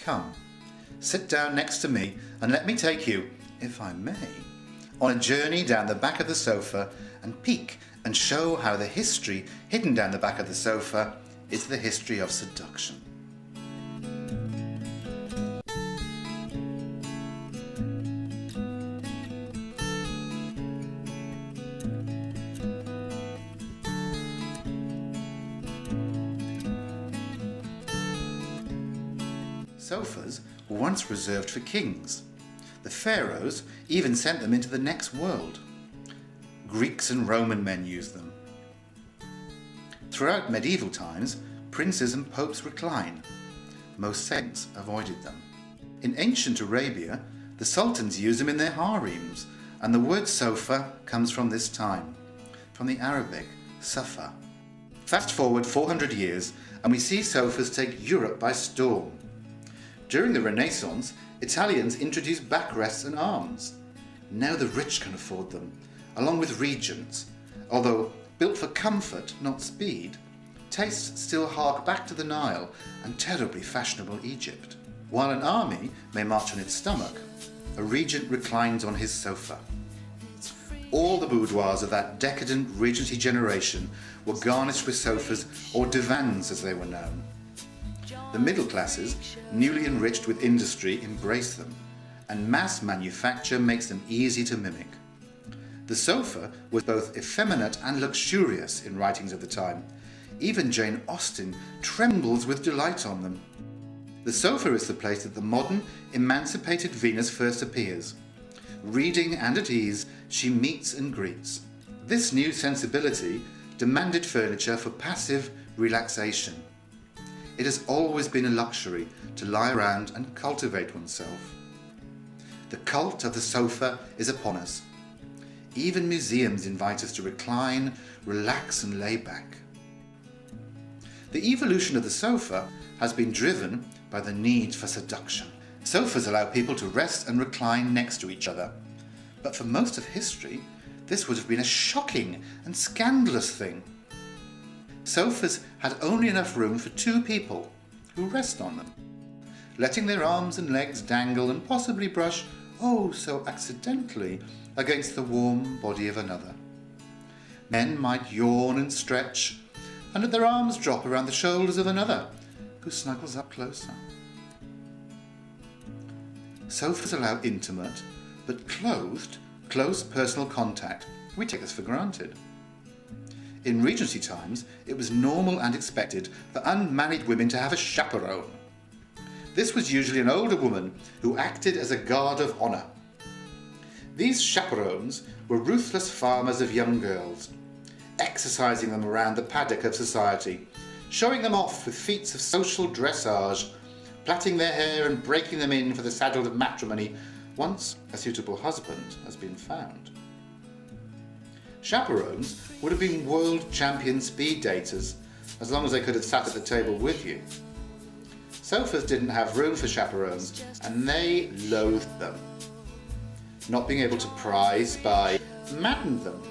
Come, sit down next to me and let me take you, if I may, on a journey down the back of the sofa and peek and show how the history hidden down the back of the sofa is the history of seduction. Sofas were once reserved for kings. The pharaohs even sent them into the next world. Greeks and Roman men used them. Throughout medieval times, princes and popes recline. Most saints avoided them. In ancient Arabia, the sultans used them in their harems, and the word sofa comes from this time, from the Arabic safa. Fast forward 400 years, and we see sofas take Europe by storm. During the Renaissance, Italians introduced backrests and arms. Now the rich can afford them, along with regents. Although built for comfort, not speed, tastes still hark back to the Nile and terribly fashionable Egypt. While an army may march on its stomach, a regent reclines on his sofa. All the boudoirs of that decadent Regency generation were garnished with sofas, or divans as they were known. The middle classes, newly enriched with industry, embrace them, and mass manufacture makes them easy to mimic. The sofa was both effeminate and luxurious in writings of the time. Even Jane Austen trembles with delight on them. The sofa is the place that the modern, emancipated Venus first appears. Reading and at ease, she meets and greets. This new sensibility demanded furniture for passive relaxation. It has always been a luxury to lie around and cultivate oneself. The cult of the sofa is upon us. Even museums invite us to recline, relax and lay back. The evolution of the sofa has been driven by the need for seduction. Sofas allow people to rest and recline next to each other. But for most of history, this would have been a shocking and scandalous thing. Sofas had only enough room for two people who rest on them, letting their arms and legs dangle and possibly brush, oh so accidentally, against the warm body of another. Men might yawn and stretch, and let their arms drop around the shoulders of another, who snuggles up closer. Sofas allow intimate, but clothed, close personal contact. We take this for granted. In Regency times, it was normal and expected for unmarried women to have a chaperone. This was usually an older woman who acted as a guard of honour. These chaperones were ruthless farmers of young girls, exercising them around the paddock of society, showing them off with feats of social dressage, plaiting their hair and breaking them in for the saddle of matrimony once a suitable husband has been found. Chaperones would have been world champion speed daters, as long as they could have sat at the table with you. Sofas didn't have room for chaperones, and they loathed them. Not being able to pry, spy, maddened them.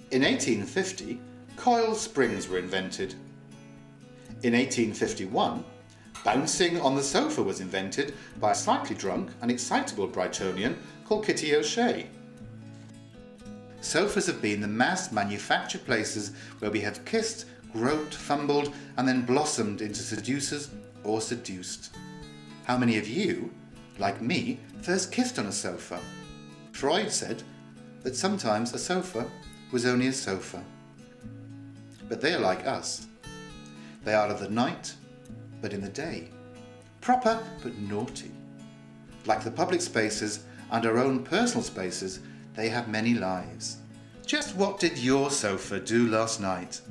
In 1850, coil springs were invented. In 1851, bouncing on the sofa was invented by a slightly drunk and excitable Brightonian called Kitty O'Shea. Sofas have been the mass manufactured places where we have kissed, groped, fumbled, and then blossomed into seducers or seduced. How many of you, like me, first kissed on a sofa? Freud said that sometimes a sofa was only a sofa. But they are like us. They are of the night, but in the day. Proper, but naughty. Like the public spaces and our own personal spaces, they have many lives. Just what did your sofa do last night?